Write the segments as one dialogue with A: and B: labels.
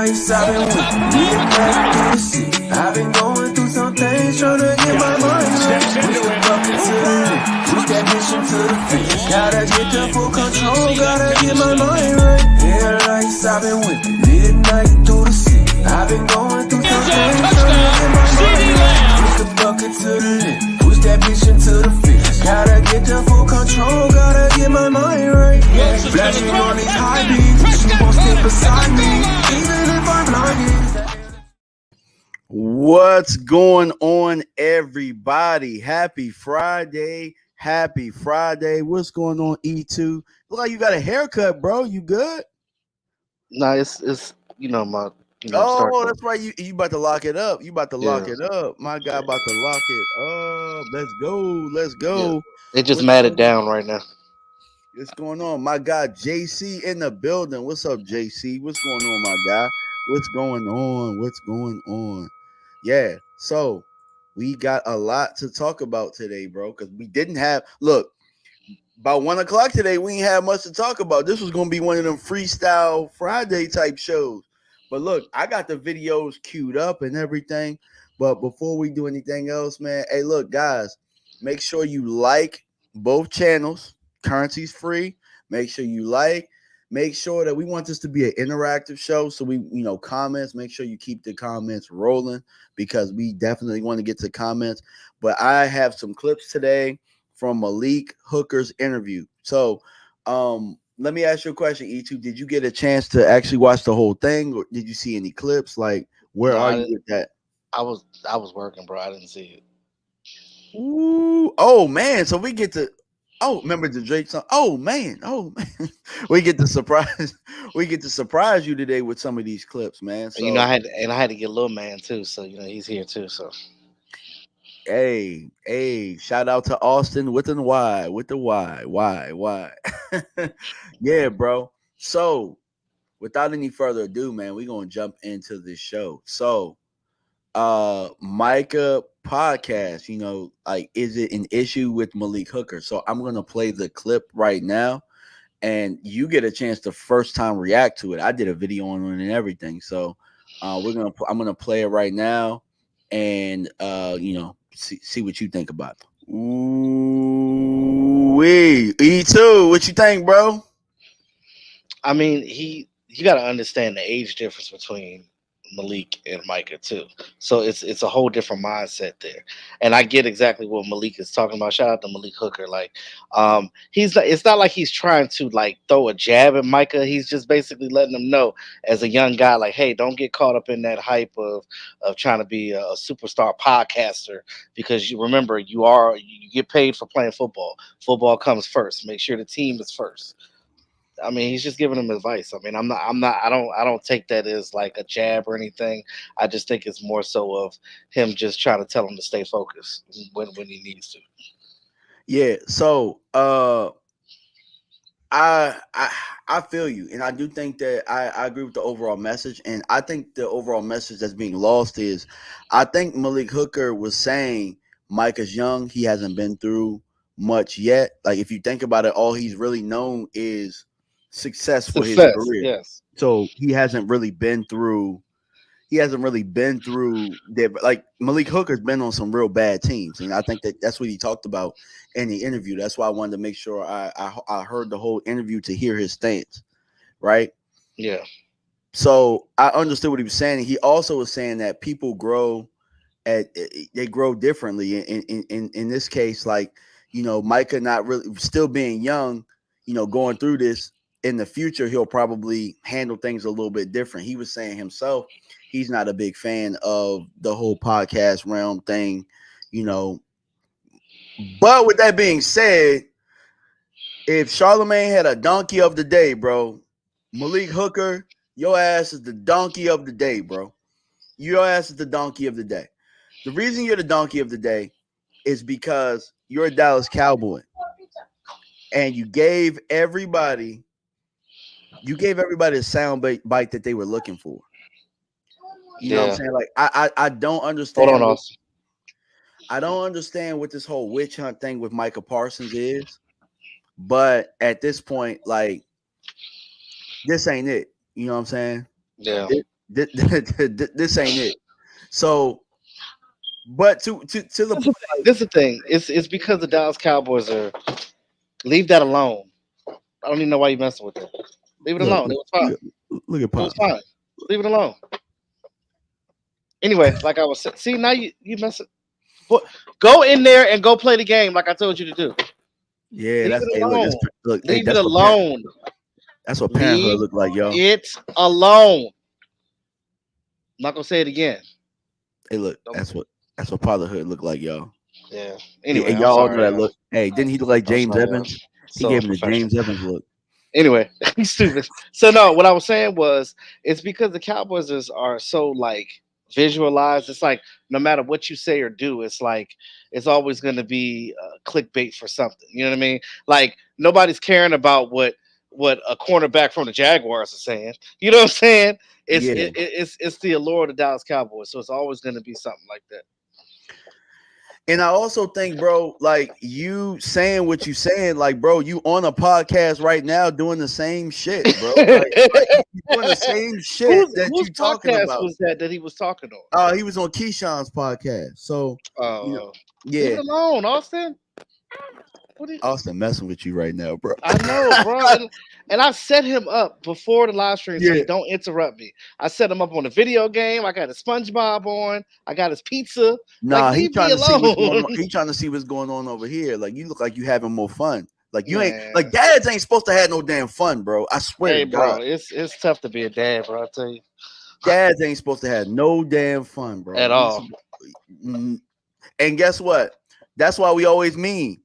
A: lights, I've been with midnight through the city. I've been going through some things, trying to get my mind right. Push the bucket to the lip, push that bitch into the finish. Gotta get the full control, gotta get my mind right. Headlights, I've been with midnight through the city. I've been going through some things, trying to get my mind right. Push the bucket to the lip, push that bitch into the finish. Gotta get the full control, gotta get my mind right. Flashing on these high beams, you won't stay beside me, even if I'm blinded.
B: What's going on, everybody? Happy Friday. Happy Friday. What's going on, E2? Look like you got a haircut, bro. You good?
C: No, it's my
B: that's right. You about to lock it up. You about to lock it up. My guy about to lock it up. Let's go. Let's go.
C: Yeah. They just
B: What's
C: matted down right now.
B: What's going on? My guy JC in the building. What's up, JC? What's going on, my guy? What's going on? What's going on? Yeah, so we got a lot to talk about today, bro, because we didn't have about 1 o'clock today, we ain't have much to talk about. This was gonna be one of them freestyle Friday type shows. But look, I got the videos queued up and everything. But before we do anything else, man, hey, look, guys, make sure you like both channels. Currency's free. Make sure you like. Make sure that we want this to be an interactive show. So we, comments, make sure you keep the comments rolling because we definitely want to get to comments. But I have some clips today from Malik Hooker's interview. So let me ask you a question, E2. Did you get a chance to actually watch the whole thing, or did you see any clips? Like, where are you with that?
C: I was working, bro. I didn't see it.
B: Ooh, oh man. So we get to remember the Drake song? Oh man. We get to surprise you today with some of these clips, man. So
C: I had to get Lil Man too, so he's here too. So
B: hey, shout out to Austin with the Y. Yeah, bro. So without any further ado, man, we're gonna jump into this show. So Micah podcast, is it an issue with Malik Hooker? So I'm gonna play the clip right now, and you get a chance to first time react to it. I did a video on it and everything, so I'm gonna play it right now, and see what you think about it. Ooh, E2, what you think, bro?
C: I mean, you got to understand the age difference between Malik and Micah too. So it's a whole different mindset there. And I get exactly what Malik is talking about. Shout out to Malik Hooker. It's not like he's trying to throw a jab at Micah. He's just basically letting him know as a young guy, hey, don't get caught up in that hype of trying to be a superstar podcaster, because you remember you get paid for playing football. Football comes first. Make sure the team is first. I mean, he's just giving him advice. I mean, I don't take that as like a jab or anything. I just think it's more so of him just trying to tell him to stay focused when he needs to.
B: Yeah. So, I feel you, and I do think that I agree with the overall message, and I think the overall message that's being lost is, I think Malik Hooker was saying Micah's young, he hasn't been through much yet. Like, if you think about it, all he's really known is success for his career.
C: Yes.
B: So he hasn't really been through that. Like, Malik Hooker's been on some real bad teams, and I think that's what he talked about in the interview. That's why I wanted to make sure I heard the whole interview to hear his stance, right?
C: Yeah.
B: So I understood what he was saying. He also was saying that people grow differently. In this case, Micah not really still being young, going through this. In the future, he'll probably handle things a little bit different. He was saying himself, he's not a big fan of the whole podcast realm thing, But with that being said, if Charlemagne had a donkey of the day, bro, Malik Hooker, your ass is the donkey of the day, bro. Your ass is the donkey of the day. The reason you're the donkey of the day is because you're a Dallas Cowboy, and you gave everybody a sound bite that they were looking for. You know what I'm saying? Like, I don't understand.
C: Hold on, Austin.
B: I don't understand what this whole witch hunt thing with Micah Parsons is. But at this point, this ain't it. You know what I'm saying?
C: Yeah.
B: This ain't it. So, but to the point,
C: This is the thing. It's because the Dallas Cowboys are leave that alone. I don't even know why you messing with that. Leave it
B: look,
C: alone. It was fine.
B: look at
C: It was
B: Pop.
C: fine. Leave it alone. Anyway, like I was saying, see now you messing. Go in there and go play the game like I told you to do.
B: Yeah,
C: Leave
B: that's
C: it
B: hey,
C: alone.
B: look,
C: Leave it
B: that's
C: alone.
B: that's what parenthood
C: Leave
B: look like, y'all.
C: it alone. I'm not gonna say it again.
B: Hey, look, that's what fatherhood look like, y'all.
C: Yeah.
B: And
C: Anyway, I'm
B: y'all all know
C: sorry.
B: that look. Hey, didn't he look like
C: I'm
B: James
C: sorry,
B: Evans? He
C: so
B: gave him the
C: professional.
B: James Evans look.
C: Anyway, he's stupid. So no, what I was saying was it's because the Cowboys are so like visualized. It's like no matter what you say or do, it's like it's always going to be clickbait for something. You know what I mean? Like nobody's caring about what a cornerback from the Jaguars is saying. You know what I'm saying?
B: Yeah.
C: It's the allure of the Dallas Cowboys, so it's always going to be something like that.
B: And I also think, bro, like you saying what you saying, like, bro, you on a podcast right now doing the same shit, bro. Like you doing the same shit that
C: Whose
B: you talking
C: podcast
B: about.
C: was that he was talking on?
B: He was on Keyshawn's podcast. So, you know,
C: Leave
B: yeah.
C: it alone, Austin. What are you,
B: Austin messing with you right now, bro.
C: I know, bro. And I set him up before the live stream so
B: Yeah.
C: he don't interrupt me. I set him up on a video game. I got his SpongeBob on. I got his pizza.
B: Nah,
C: Like,
B: he
C: leave me
B: trying to see what's going
C: alone.
B: on. He trying to see what's going on over here. Like you look like you having more fun. Like you ain't
C: Man.
B: like dads ain't supposed to have no damn fun, bro. I swear
C: Hey,
B: to God.
C: bro, it's tough to be a dad, bro. I tell you,
B: Dads ain't supposed to have no damn fun, bro.
C: at all.
B: And guess what? That's why we always mean.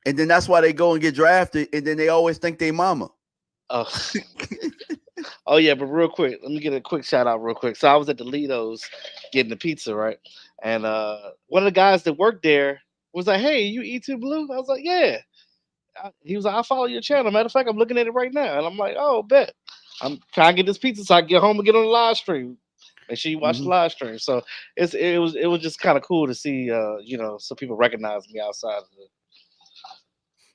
B: And then that's why they go and get drafted, and then they always think they mama.
C: Oh. Oh yeah, but real quick, let me get a quick shout out real quick. So I was at the Lido's getting the pizza, right? And one of the guys that worked there was like, "Hey, you E2 BLU?" I was like, "Yeah." He was like, "I follow your channel. Matter of fact, I'm looking at it right now." And I'm like, "Oh, bet." I'm trying to get this pizza so I can get home and get on the live stream. Make sure you watch the live stream. So it was just kind of cool to see, some people recognize me outside of the,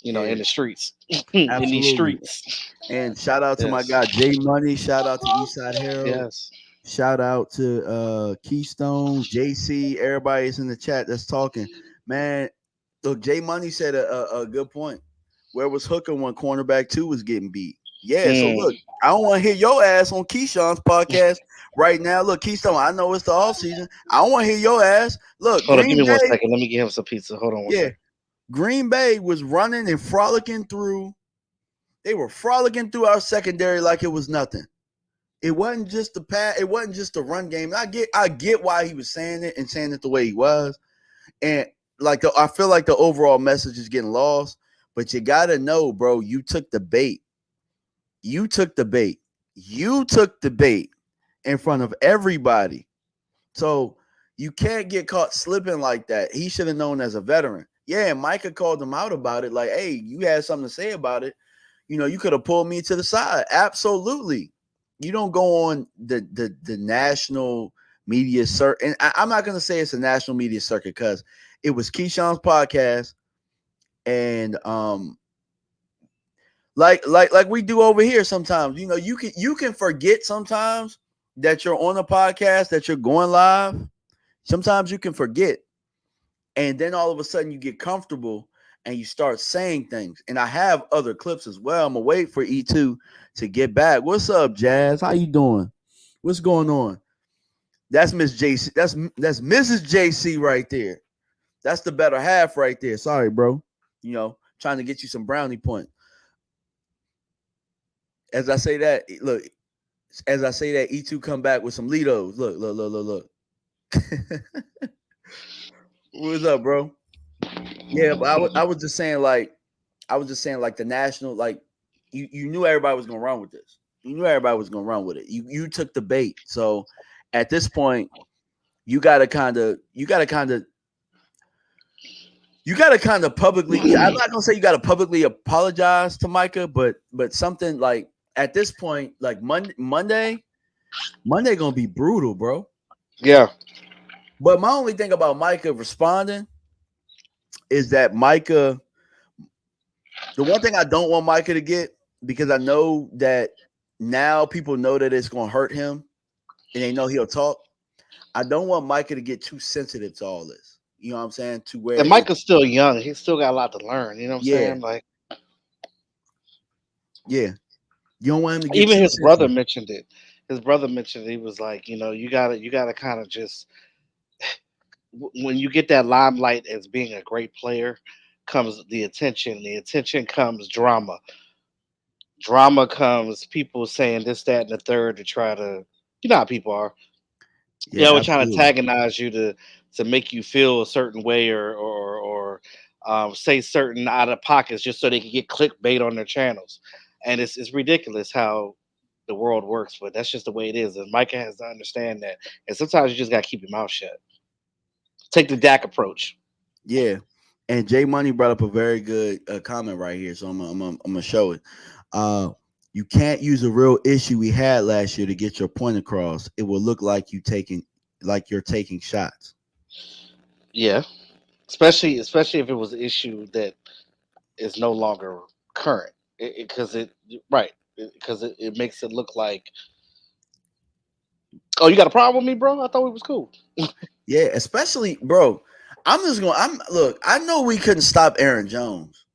C: in the streets, in these streets.
B: And shout out to my guy J Money. Shout out to Eastside Harold.
C: Yes.
B: Shout out to Keystone, JC, everybody is in the chat that's talking. Man, look, J Money said a good point. Where was Hooker when cornerback 2 was getting beat? Yeah, so look, I don't want to hear your ass on Keyshawn's podcast right now. Look, Keystone, I know it's the off season. I don't want to hear your ass. Look,
C: hold on, give me 1 second. Let me give him some pizza. Hold on one second.
B: Green Bay was running and frolicking through. They were frolicking through our secondary like it was nothing. It wasn't just the pass. It wasn't just the run game. I get why he was saying it and saying it the way he was, and I feel like the overall message is getting lost. But you gotta know, bro. You took the bait. You took the bait. You took the bait in front of everybody. So you can't get caught slipping like that. He should have known as a veteran. Yeah, Micah called him out about it. Like, hey, you had something to say about it. You could have pulled me to the side. Absolutely. You don't go on the national media circuit. And I'm not going to say it's a national media circuit because it was Keyshawn's podcast. And like we do over here sometimes, you can forget sometimes that you're on a podcast, that you're going live. Sometimes you can forget. And then all of a sudden you get comfortable and you start saying things. And I have other clips as well. I'm going to wait for E2 to get back. What's up, Jazz? How you doing? What's going on? That's Miss JC. That's Mrs. JC right there. That's the better half right there. Sorry, bro. Trying to get you some brownie point. As I say that, look, E2 come back with some Lidos. Look. What's up, bro? Yeah, but I was just saying like the national, like you knew everybody was gonna run with this. You knew everybody was gonna run with it. You took the bait. So at this point, you gotta kind of publicly. I'm not gonna say you gotta publicly apologize to Micah, but something like at this point, like Monday gonna be brutal, bro.
C: Yeah.
B: But my only thing about Micah responding is that Micah, the one thing I don't want Micah to get, because I know that now people know that it's going to hurt him, and they know he'll talk. I don't want Micah to get too sensitive to all this. You know what I'm saying? To where
C: And Micah's still young. He's still got a lot to learn. You know what I'm
B: yeah,
C: saying? Like
B: yeah. You don't want him to get
C: even
B: too
C: his brother
B: sensitive.
C: mentioned it. His brother mentioned it. He was like, you gotta kind of just when you get that limelight as being a great player, comes the attention. The attention comes drama. Drama comes people saying this, that, and the third to try to, you know how people are.
B: Yeah,
C: Yeah, we're trying to
B: absolutely.
C: antagonize you to make you feel a certain way or say certain out of pockets just so they can get clickbait on their channels, and it's ridiculous how the world works, but that's just the way it is. And Micah has to understand that, and sometimes you just gotta keep your mouth shut. Take the DAC approach.
B: Yeah. And Jay Money brought up a very good comment right here, so I'm gonna show it. Uh, you can't use a real issue we had last year to get your point across. It will look like you're taking shots.
C: Yeah, especially if it was an issue that is no longer current, because right because it makes it look like, oh, you got a problem with me, bro? I thought we was cool.
B: Yeah, especially, bro. I'm look. I know we couldn't stop Aaron Jones,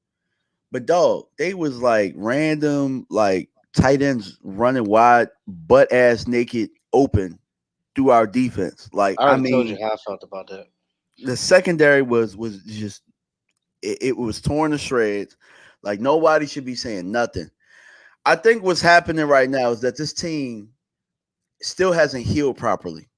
B: but dog, they was like random like tight ends running wide, butt ass naked, open through our defense. Like
C: I
B: I
C: already told
B: mean,
C: you how I felt about that.
B: the secondary was just it was torn to shreds. Like nobody should be saying nothing. I think what's happening right now is that this team still hasn't healed properly.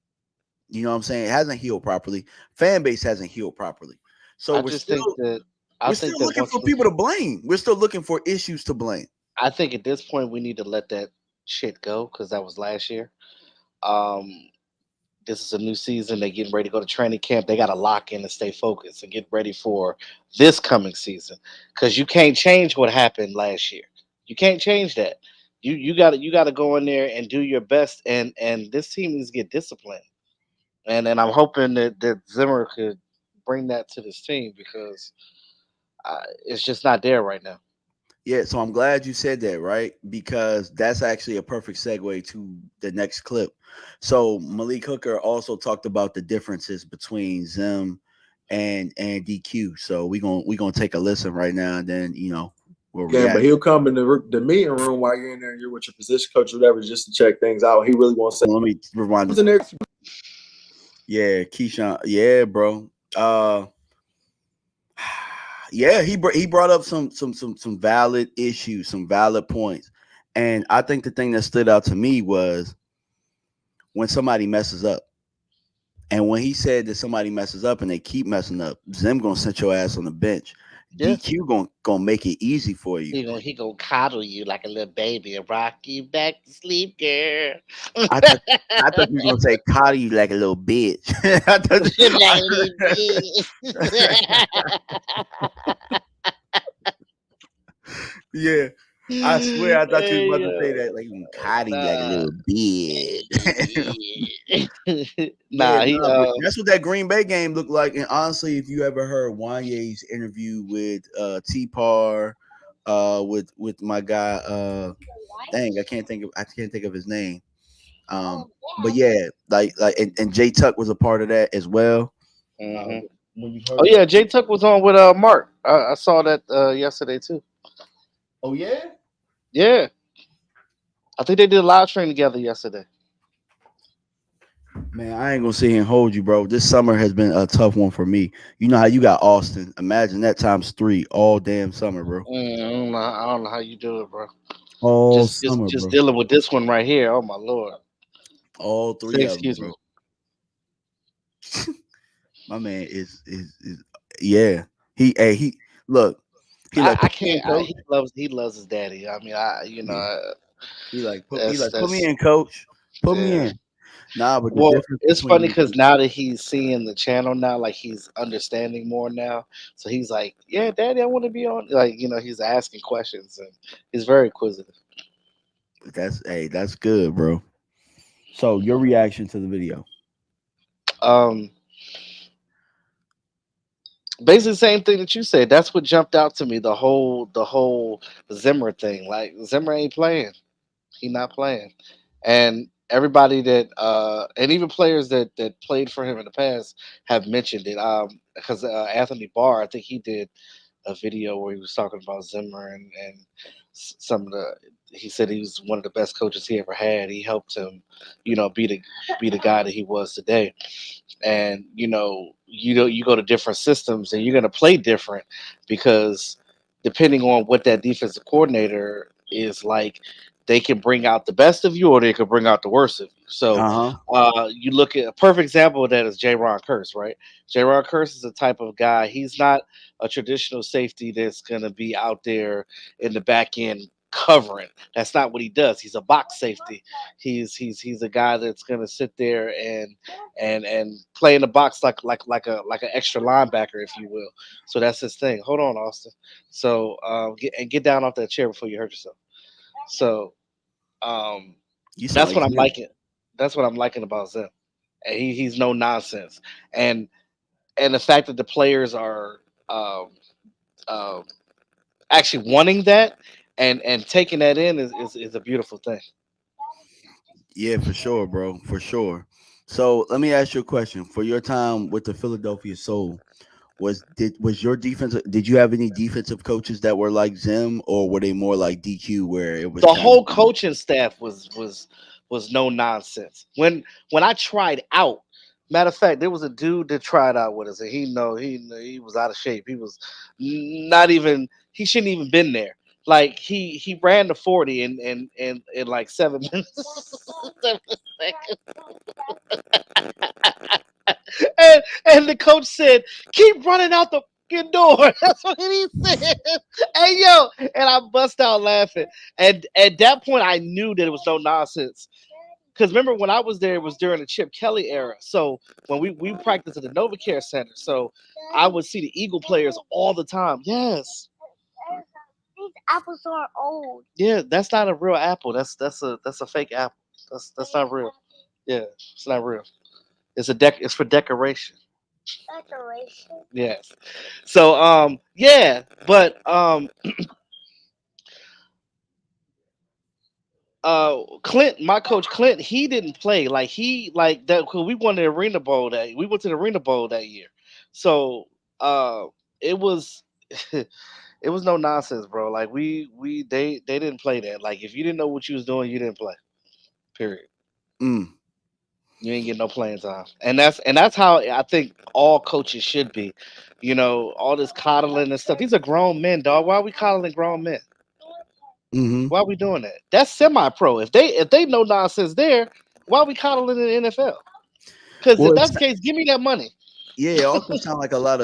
B: You know what I'm saying? It hasn't healed properly. Fan base hasn't healed properly. So
C: I just think that I
B: we're
C: think
B: still
C: that
B: looking
C: once
B: for people to blame. We're still looking for issues to blame.
C: I think at this point we need to let that shit go because that was last year. Um, this is a new season. They're getting ready to go to training camp. They got to lock in and stay focused and get ready for this coming season because you can't change what happened last year. You can't change that. You got to go in there and do your best. And this team needs to get disciplined. And I'm hoping that Zimmer could bring that to this team because it's just not there right now.
B: Yeah, so I'm glad you said that, right? Because that's actually a perfect segue to the next clip. So Malik Hooker also talked about the differences between Zim and DQ. So we gonna take a listen right now, and then we'll
D: Yeah, but
B: react.
D: he'll come in the meeting room while you're in there and you're with your position coach or whatever just to check things out. He really wants to
B: Let me rewind.
D: say, in there.
B: Yeah, Keyshawn. Yeah, bro. Yeah, he brought up some valid issues, some valid points, and I think the thing that stood out to me was when somebody messes up. And when he said that somebody messes up and they keep messing up, Zim gonna sit your ass on the bench.
C: Yeah.
B: DQ gonna make it easy for you.
C: He gonna coddle you like a little baby and rock you back to sleep, girl.
B: I thought I thought you were gonna say Cardi you like a little bitch. I thought,
C: Like a little bitch.
B: yeah, I swear I thought you was
C: Hey,
B: about to say that like Cardi like a
C: nah.
B: little bitch. Yeah,
C: Nah, he
B: nah, but that's what that Green Bay game looked like. And honestly, if you ever heard Wanye's interview with T Par, with my guy, dang, I can't think of his name. But yeah, and Jay Tuck was a part of that as well. Uh,
C: mhm.
B: when you
C: Oh
B: heard
C: yeah, Jay Tuck was on with Mark. I saw that yesterday too.
B: oh yeah,
C: Yeah, I think they did a live stream together yesterday.
B: man, I ain't gonna sit here and hold you, bro. This summer has been a tough one for me. You know how you got Austin. Imagine that times three all damn summer, bro.
C: I don't know how you do it, bro.
B: All
C: Just just
B: summer,
C: just
B: bro.
C: dealing with this one right here. Oh my lord.
B: All
C: Say
B: three of them,
C: excuse me.
B: bro. My man is yeah. He look. He
C: I,
B: like
C: I
B: put me in,
C: can't.
B: coach.
C: He loves his daddy. I mean,
B: Yeah. He
C: that's
B: like put me
C: that's
B: in, coach. Put me
C: yeah.
B: in. Nah, but the
C: Well,
B: difference
C: it's funny
B: between
C: because now that he's seeing the channel now, like he's understanding more now. So he's like, "Yeah, Daddy, I want to be on." Like he's asking questions and he's very inquisitive.
B: that's good, bro. So your reaction to the video?
C: Um, Basically, the same thing that you said. That's what jumped out to me. The whole Zimmer thing. Like Zimmer ain't playing. He not playing. And everybody that and even players that played for him in the past have mentioned it. Because Anthony Barr, I think he did a video where he was talking about Zimmer and some of the. He said he was one of the best coaches he ever had. He helped him, be the guy that he was today. And you go to different systems and you're going to play different because depending on what that defensive coordinator is like, they can bring out the best of you or they could bring out the worst of you. So
B: Uh-huh.
C: you look at a perfect example of that is J-Ron Curse, right? J-Ron Curse is the type of guy. He's not a traditional safety that's going to be out there in the back end covering. That's not what he does. He's a box safety. He's a guy that's going to sit there and play in the box like an extra linebacker, if you will. So that's his thing. Hold on, Austin. So get down off that chair before you hurt yourself. So
B: You sound
C: that's
B: like
C: what I'm
B: Zim.
C: liking. That's what I'm liking about Zim. And he's no nonsense. And the fact that the players are um, um, actually wanting that and taking that in is a beautiful thing.
B: Yeah, for sure, bro. For sure. So let me ask you a question. For your time with the Philadelphia Soul, was your defense? Did you have any defensive coaches that were like Zim, or were they more like DQ, where it was
C: The
B: kind of
C: whole coaching staff was no nonsense. When I tried out, matter of fact, there was a dude that tried out with us, and he was out of shape. He was not even he shouldn't even been there. Like he ran the 40 in like 7 minutes. 7 seconds. And the coach said, "Keep running out the fucking door." That's what he said. Hey yo, and I bust out laughing. And at that point, I knew that it was no nonsense. Because remember when I was there, it was during the Chip Kelly era. So when we practiced at the NovaCare Center, so I would see the Eagle players all the time. Yes,
E: These apples are old.
C: yeah, that's not a real apple. That's a fake apple. That's not real. Yeah, it's not real. It's for decoration.
E: Decoration.
C: Yes. So yeah, but Clint, my coach Clint, he didn't play like he like that because we won the Arena Bowl that we went to the Arena Bowl that year. So it was it was no nonsense, bro. Like they didn't play that. Like if you didn't know what you was doing, you didn't play. Period.
B: mm,
C: You ain't getting no playing time. And that's how I think all coaches should be. All this coddling and stuff. These are grown men, dog. Why are we coddling grown men?
B: hmm.
C: Why are we doing that? That's semi-pro. If they no nonsense there, why are we coddling in the NFL? Because
B: Well,
C: if
B: it's
C: that's the case, give me that money.
B: yeah. It also sounded like a lot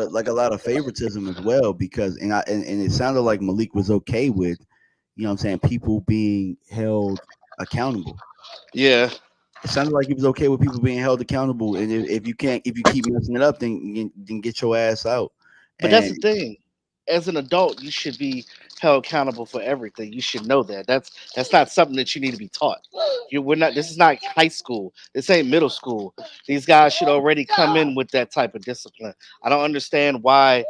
B: of favoritism as well because and it sounded like Malik was okay with what I'm saying, people being held accountable.
C: Yeah,
B: It sounded like he was okay with people being held accountable, and if you keep messing it up, then get your ass out.
C: but that's the
B: And
C: thing. As an adult, you should be held accountable for everything. You should know that. That's not something that you need to be taught. We're not. This is not high school. This ain't middle school. These guys should already come in with that type of discipline. I don't understand why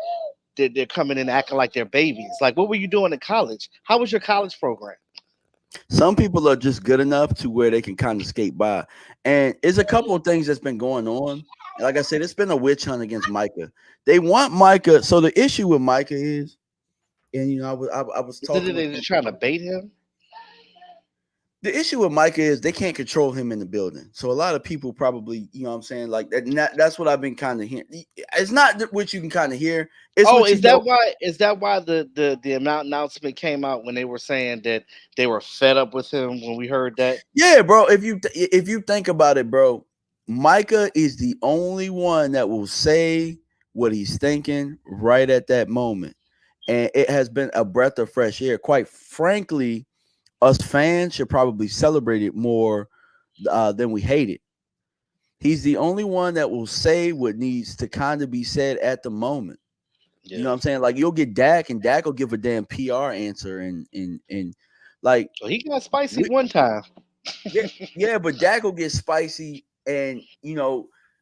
C: they're coming in acting like they're babies. Like, what were you doing in college? How was your college program?
B: some people are just good enough to where they can kind of skate by. And it's a couple of things that's been going on. Like I said, it's been a witch hunt against Micah. They want Micah. So the issue with Micah is, and I was
C: Is it that
B: talking with
C: they're just trying to bait him?
B: the issue with Micah is they can't control him in the building. So a lot of people probably, what I'm saying, like that. That's what I've been kind of hearing. It's not what you can kind of hear. It's
C: Oh,
B: what you know.
C: is that why the announcement came out when they were saying that they were fed up with him when we heard that?
B: Yeah, bro. If you think about it, bro, Micah is the only one that will say what he's thinking right at that moment, and it has been a breath of fresh air. Quite frankly, us fans should probably celebrate it more than we hate it. He's the only one that will say what needs to kind of be said at the moment. You know
C: Yeah.
B: what I'm saying? Like you'll get Dak, and Dak will give a damn PR answer, and like
C: Well, he got spicy
B: we,
C: one time.
B: yeah, yeah, but Dak will get spicy, and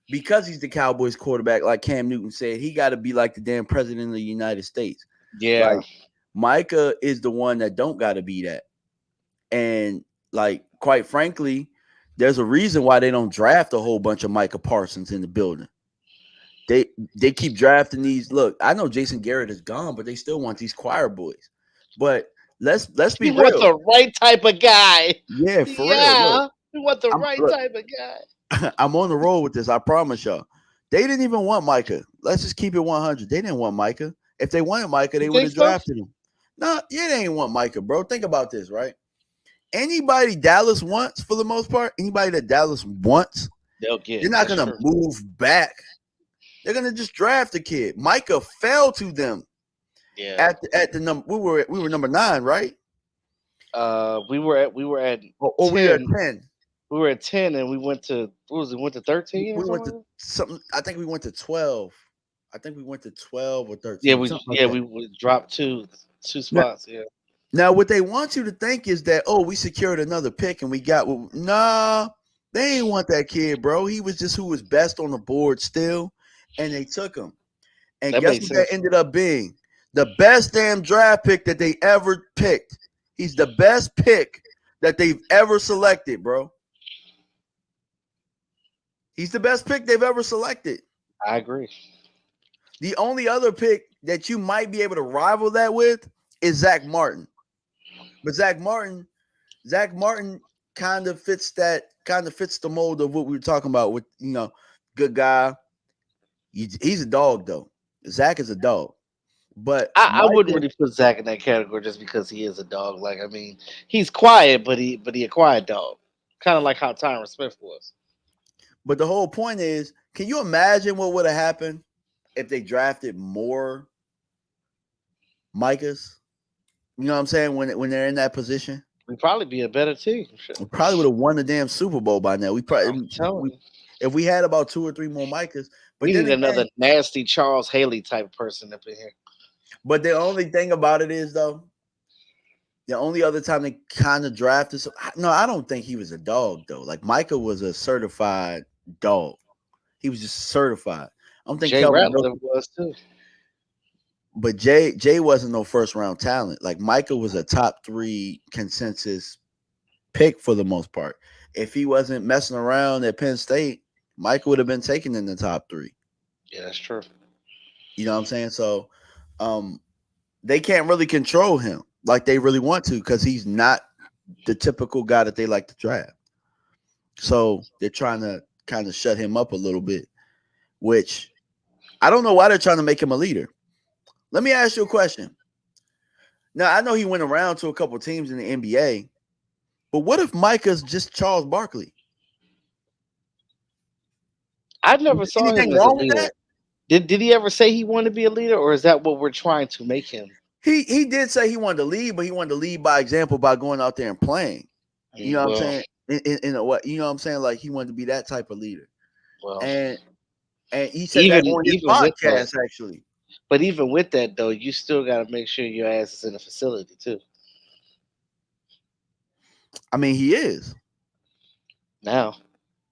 B: because he's the Cowboys quarterback, like Cam Newton said, he got to be like the damn president of the United States.
C: Yeah.
B: Like Micah is the one that don't got to be that, and like quite frankly, There's a reason why they don't draft a whole bunch of Micah Parsons in the building. They keep drafting these. Look, I know Jason Garrett is gone, but they still want these choir boys. But let's be
C: You want
B: real.
C: the right type of guy.
B: Yeah, for real.
C: Yeah,
B: Look,
C: you want the right
B: look,
C: type of guy.
B: I'm on the roll with this. I promise y'all. They didn't even want Micah. Let's just keep it 100. They didn't want Micah. If they wanted Micah, they
C: You
B: would
C: think
B: have
C: so?
B: drafted him. No, yeah, they ain't want Micah, bro. Think about this, right? Anybody Dallas wants, for the most part, anybody that Dallas wants,
C: They'll get.
B: they're not
C: That's
B: gonna
C: true.
B: move back. They're gonna just draft a kid. Micah fell to them
C: Yeah.
B: at the number. We were number 9, right?
C: We were at
B: Or we were at
C: 10.
B: 10.
C: We were at 10, and we went to what was it? Went to 13.
B: We went to something. I think we went to 12. I think we went to 12 or 13.
C: Yeah, we
B: something like that.
C: we dropped two spots. Yeah.
B: Now, what they want you to think is that, oh, we secured another pick and we got. Nah, they ain't want that kid, bro. He was just who was best on the board still, and they took him. And
C: That
B: guess
C: makes
B: what that
C: sense.
B: ended up being? The best damn draft pick that they ever picked. He's the best pick that they've ever selected, bro. He's the best pick they've ever selected.
C: I agree.
B: The only other pick that you might be able to rival that with is Zach Martin. But Zach Martin kind of fits the mold of what we were talking about with, good guy. He's a dog though. Zach is a dog. But
C: I wouldn't really put Zach in that category just because he is a dog. Like, I mean, he's quiet, but he a quiet dog. Kind of like how Tyron Smith was.
B: But the whole point is, can you imagine what would have happened if they drafted more Micahs? You know what I'm saying? When they're in that position,
C: We'd probably be a better team. Sure.
B: we probably would have won the damn Super Bowl by now. We probably, if we had about 2 or 3 more Micahs. But
C: we
B: then
C: need
B: again,
C: another nasty Charles Haley type person up in here.
B: But the only thing about it is, though, the only other time they kind of drafted, no, I don't think he was a dog though. Like Micah was a certified dog. He was just certified. I don't think
C: Jay
B: Kelvin
C: Rattler was too.
B: But Jay wasn't no first round talent. Like Micah was a top 3 consensus pick for the most part. If he wasn't messing around at Penn State, Micah would have been taken in the top 3.
C: Yeah, that's true.
B: You know what I'm saying? So they can't really control him like they really want to because he's not the typical guy that they like to draft. So they're trying to kind of shut him up a little bit, which I don't know why they're trying to make him a leader. Let me ask you a question. Now, I know he went around to a couple teams in the NBA, but what if Micah's just Charles Barkley?
C: I never saw him
B: Anything
C: as a
B: wrong with
C: leader.
B: that?
C: Did he ever say he wanted to be a leader, or is that what we're trying to make him?
B: He did say he wanted to lead, but he wanted to lead by example by going out there and playing. You know what I'm saying? In a what? You know what I'm saying? Like he wanted to be that type of leader.
C: Well,
B: And he said that on his podcast, actually.
C: But even with that, though, you still got to make sure your ass is in the facility too.
B: I mean, he is.
C: Now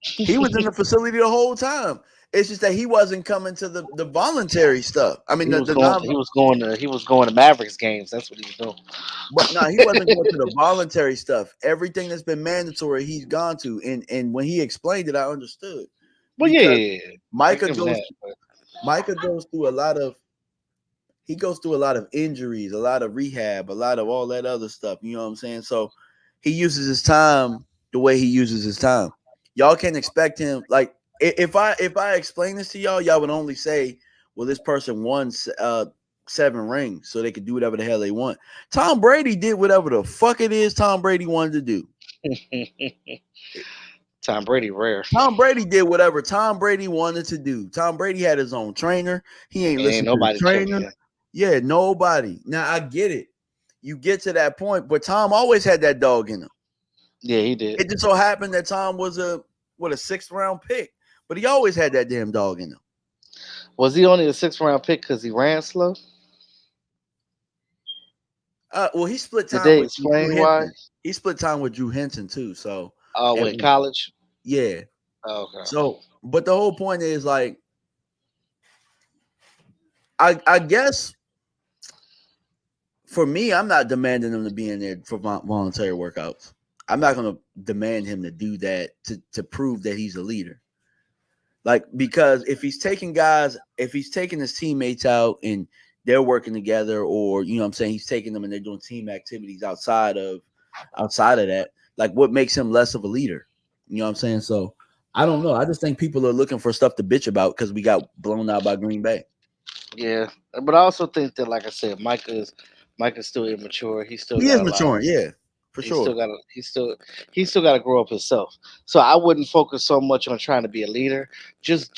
B: He was in the facility the whole time. It's just that he wasn't coming to the voluntary stuff. I mean,
C: he was going to Mavericks games. That's what he was doing.
B: But no, he wasn't going to the voluntary stuff. Everything that's been mandatory, he's gone to. And when he explained it, I understood.
C: Well, yeah.
B: Micah goes through a lot of. He goes through a lot of injuries, a lot of rehab, a lot of all that other stuff. You know what I'm saying? So he uses his time the way he uses his time. Y'all can't expect him. Like if I explain this to y'all, y'all would only say, well, this person won 7 rings, so they could do whatever the hell they want. Tom Brady did whatever the fuck it is Tom Brady wanted to do.
C: Tom Brady rare.
B: Tom Brady did whatever Tom Brady wanted to do. Tom Brady had his own trainer. He ain't listening to the trainer. Yeah, nobody. Now I get it. You get to that point, but Tom always had that dog in him.
C: Yeah, he did.
B: It just so happened that Tom was a 6th round pick, but he always had that damn dog in him.
C: Was he only a 6th round pick because he ran slow?
B: Well, he split time.
C: Did they explain why?
B: He split time with Drew Henson too. So,
C: in college.
B: Yeah.
C: Oh, okay.
B: So, but the whole point is like, I guess. For me, I'm not demanding them to be in there for voluntary workouts. I'm not going to demand him to do that to prove that he's a leader. Like, because if he's taking his teammates out and they're working together, or, you know what I'm saying, he's taking them and they're doing team activities outside of that, like, what makes him less of a leader? You know what I'm saying? So I don't know. I just think people are looking for stuff to bitch about because we got blown out by Green Bay.
C: Yeah, but I also think that, like I said, Micah's still immature. He
B: He is maturing, yeah, for
C: He's
B: sure.
C: still got to grow up himself. So I wouldn't focus so much on trying to be a leader. Just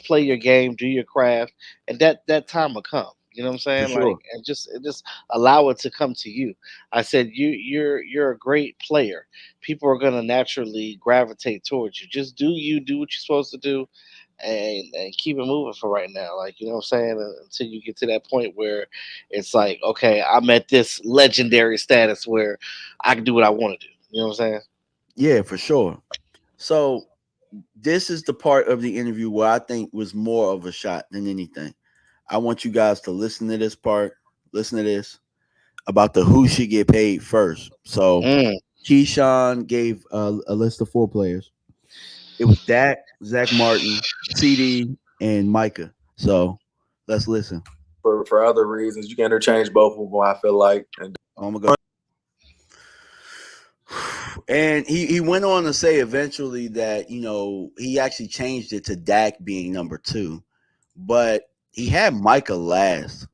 C: play your game, do your craft, and that time will come. You know what I'm saying?
B: For sure.
C: Like, and just allow it to come to you. I said you're a great player. People are gonna naturally gravitate towards you. Just do what you're supposed to do, and keep it moving for right now. Like, you know what I'm saying? Until you get to that point where it's like, okay, I'm at this legendary status where I can do what I want to do. You know what I'm saying?
B: Yeah, for sure. So this is the part of the interview where I think was more of a shot than anything. I want you guys to listen to this part. Listen to this about the who should get paid first. So Keyshawn gave a list of 4 players. It was Dak, Zach Martin, CD, and Micah. So let's listen.
D: For other reasons, you can interchange both of them, I feel like.
B: Oh my God. And he went on to say eventually that, you know, he actually changed it to Dak being number 2. But he had Micah last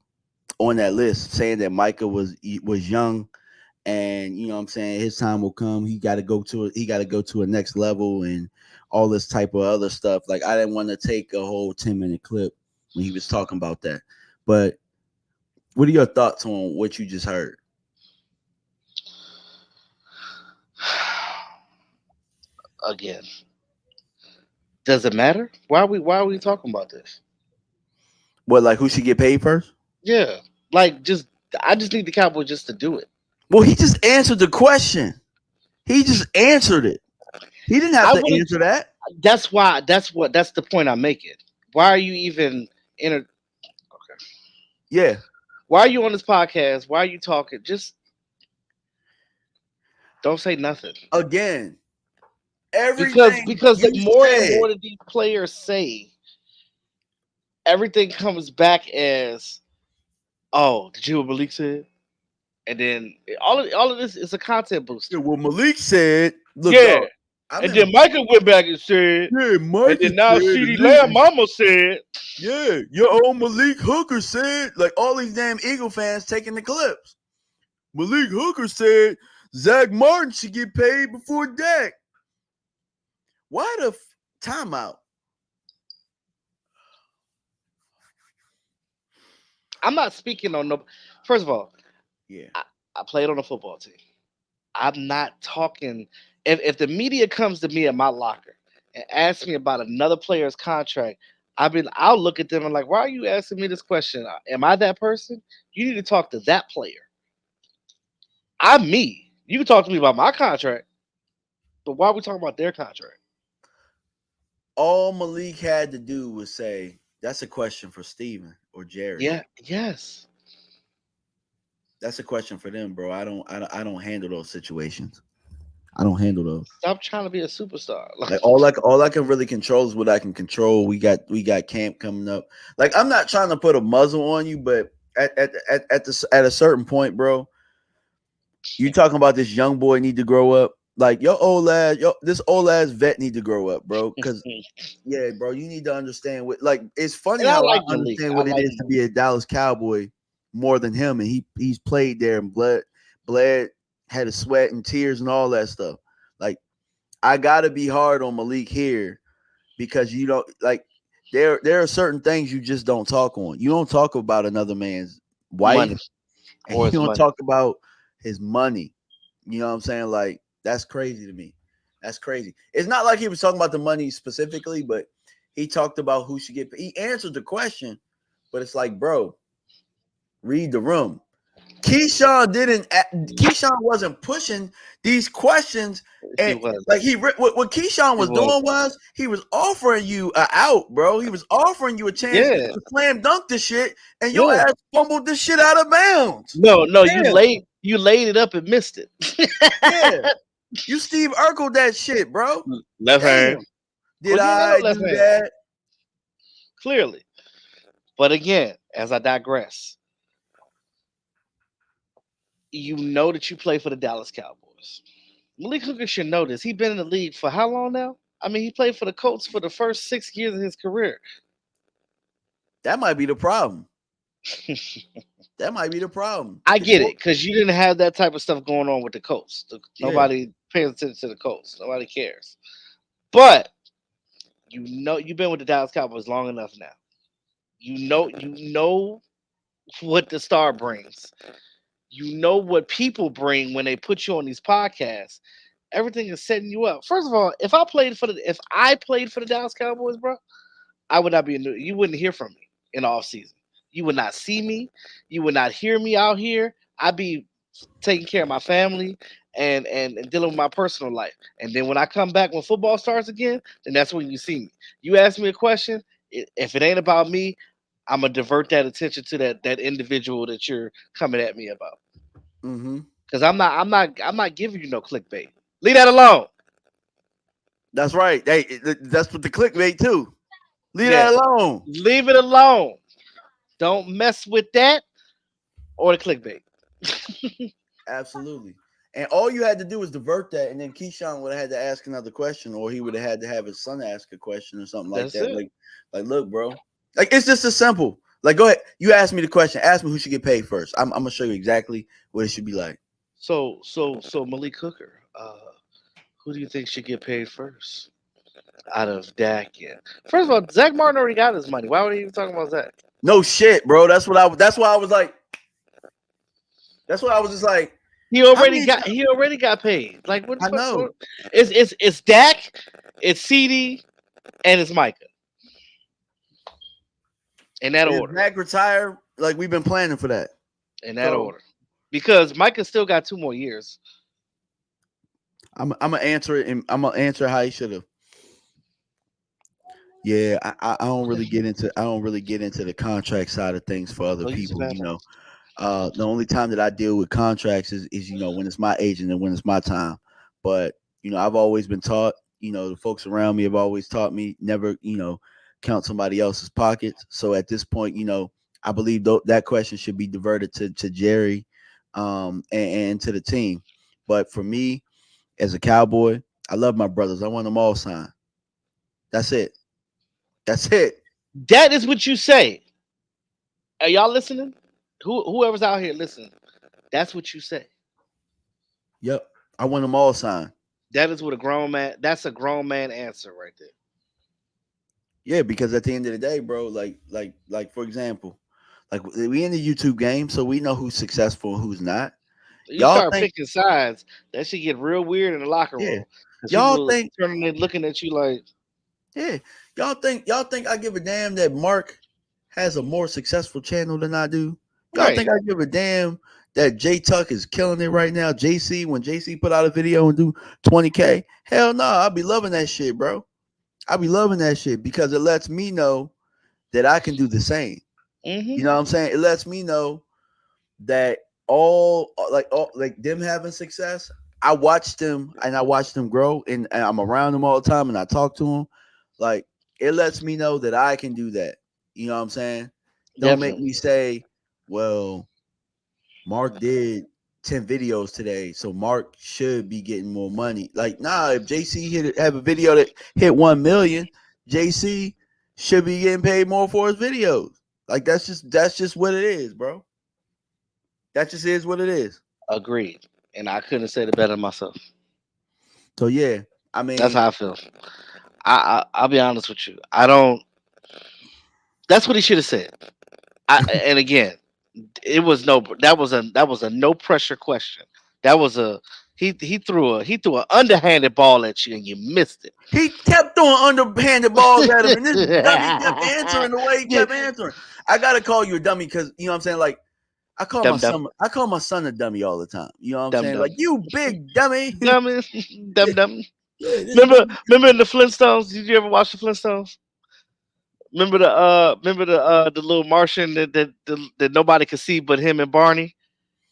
B: on that list, saying that Micah was young, and, you know what I'm saying, his time will come. He got to go to a next level and all this type of other stuff. Like, I didn't want to take a whole 10-minute clip when he was talking about that. But what are your thoughts on what you just heard?
C: Again, does it matter? Why are we talking about this?
B: What, like, who should get paid first?
C: Yeah, like, I just need the Cowboys just to do it.
B: Well, he just answered the question. He just answered it. He didn't have to answer that.
C: That's the point I'm making. Why are you even in a? Okay.
B: Yeah.
C: Why are you on this podcast? Why are you talking? Just don't say nothing.
B: Again,
C: because the more and more that these players say, everything comes back as, oh, did you hear what Malik said? And then all of this is a content booster.
B: Yeah, well, Malik said, look,
C: yeah. And then Micah went back and said,
B: yeah, Micah.
C: And then now CD Lamb Mama said,
B: yeah, your own Malik Hooker said, like, all these damn Eagle fans taking the clips. Malik Hooker said Zach Martin should get paid before Dak. Why the timeout?
C: I'm not speaking on no. First of all,
B: yeah,
C: I played on a football team. I'm not talking. If the media comes to me at my locker and asks me about another player's contract, I'll look at them and like, why are you asking me this question? Am I that person? You need to talk to that player. I'm me. You can talk to me about my contract, but why are we talking about their contract?
B: All Malik had to do was say, that's a question for Steven or Jerry.
C: Yeah, yes.
B: That's a question for them, bro. I don't handle those situations. I don't handle those.
C: Stop trying to be a superstar.
B: Like, all I can really control is what I can control. We got camp coming up. Like, I'm not trying to put a muzzle on you, but at a certain point, bro, you talking about this young boy need to grow up. Like, this old ass vet need to grow up, bro. Because yeah, bro, you need to understand what. Like, it's funny how I understand what it is to be a Dallas Cowboy more than him, and he's played there and bled, had a sweat and tears and all that stuff. Like, I gotta be hard on Malik here because you don't like. There are certain things you just don't talk on. You don't talk about another man's wife,
C: money.
B: And you don't talk about his money. You know what I'm saying? Like, that's crazy to me. That's crazy. It's not like he was talking about the money specifically, but he talked about who should get paid. He answered the question, but it's like, bro, read the room. Keyshawn wasn't pushing these questions, and what Keyshawn was doing was he was offering you an out, bro. He was offering you a chance to slam dunk the shit, and your ass fumbled the shit out of bounds.
C: No, you laid it up and missed it.
B: Yeah, You Steve Urkel that shit, bro.
C: Left
B: Damn.
C: hand.
B: Did
C: Well, you
B: I
C: know left
B: do
C: hand.
B: that?
C: Clearly. But again, as I digress, you know that you play for the Dallas Cowboys. Malik Hooker should know this. He's been in the league for how long now? I mean, he played for the Colts for the first 6 years of his career.
B: That might be the problem. That might be the problem.
C: I get it, because you didn't have that type of stuff going on with the Colts. Nobody pays attention to the Colts. Nobody cares. But you know you've been with the Dallas Cowboys long enough now. You know what the star brings. You know what people bring when they put you on these podcasts. Everything is setting you up. First of all, if I played for the Dallas Cowboys, bro, I would not be you wouldn't hear from me in the offseason. You would not see me. You would not hear me out here. I'd be taking care of my family and dealing with my personal life. And then when I come back when football starts again, then that's when you see me. You ask me a question, if it ain't about me, I'm gonna divert that attention to that individual that you're coming at me about. Because I'm not giving you no clickbait. Leave that alone.
B: That's right. Hey, that's what the clickbait too. Leave that alone.
C: Leave it alone. Don't mess with that or the clickbait.
B: Absolutely. And all you had to do was divert that, and then Keyshawn would have had to ask another question, or he would have had to have his son ask a question or something like that. Like, look, bro. Like, it's just as simple. Like, go ahead. You ask me the question. Ask me who should get paid first. I'm gonna show you exactly what it should be like.
C: So Malik Hooker, who do you think should get paid first? Out of Dak, yeah. First of all, Zach Martin already got his money. Why would he even talking about Zach?
B: No shit, bro. That's why I was like. That's why I was just like.
C: He already got paid. Like what?
B: I know.
C: It's Dak, it's CD, and it's Micah. In that order.
B: Dak retire. Like we've been planning for that.
C: In that order, because Micah still got 2 more years.
B: I'm gonna answer it, and I'm gonna answer how he should have. Yeah, I don't really get into the contract side of things for other people. You know, the only time that I deal with contracts is when it's my agent and when it's my time. But I've always been taught. The folks around me have always taught me never count somebody else's pockets. So at this point, I believe that question should be diverted to Jerry, and to the team. But for me, as a Cowboy, I love my brothers. I want them all signed. That's it. That's it.
C: That is what you say. Are y'all listening? Whoever's out here listening, that's what you say.
B: Yep. I want them all signed.
C: That is what that's a grown man answer right there.
B: Yeah, because at the end of the day, bro, like for example, like we in the YouTube game, so we know who's successful and who's not.
C: Y'all start picking sides, that should get real weird in the locker room.
B: Yeah. Y'all think
C: turning and looking at you like,
B: yeah. Y'all think I give a damn that Mark has a more successful channel than I do? Y'all think I give a damn that J Tuck is killing it right now? JC, when JC put out a video and do 20K, hell no, I'll be loving that shit, bro. I'll be loving that shit because it lets me know that I can do the same. You know what I'm saying? It lets me know that all them having success, I watch them and I watch them grow, and I'm around them all the time and I talk to them. Like, it lets me know that I can do that. You know what I'm saying? Don't make me say, well, Mark did 10 videos today, so Mark should be getting more money. Like, nah, if JC have a video that hit 1 million, JC should be getting paid more for his videos. Like, that's just what it is, bro. That just is what it is.
C: Agreed. And I couldn't have said it better myself.
B: So yeah, I mean,
C: that's how I feel. I'll be honest with you. I don't. That's what he should have said. And again, it was that was a no pressure question. That was he threw an underhanded ball at you and you missed it.
B: He kept throwing underhanded balls at him, and this dummy kept answering the way he kept answering. I gotta call you a dummy because you know what I'm saying. Like, I call my son a dummy all the time. You know what I'm saying? Like, you big dummy,
C: dummy. Remember in the Flintstones? Did you ever watch the Flintstones? Remember the little Martian that nobody could see but him and Barney?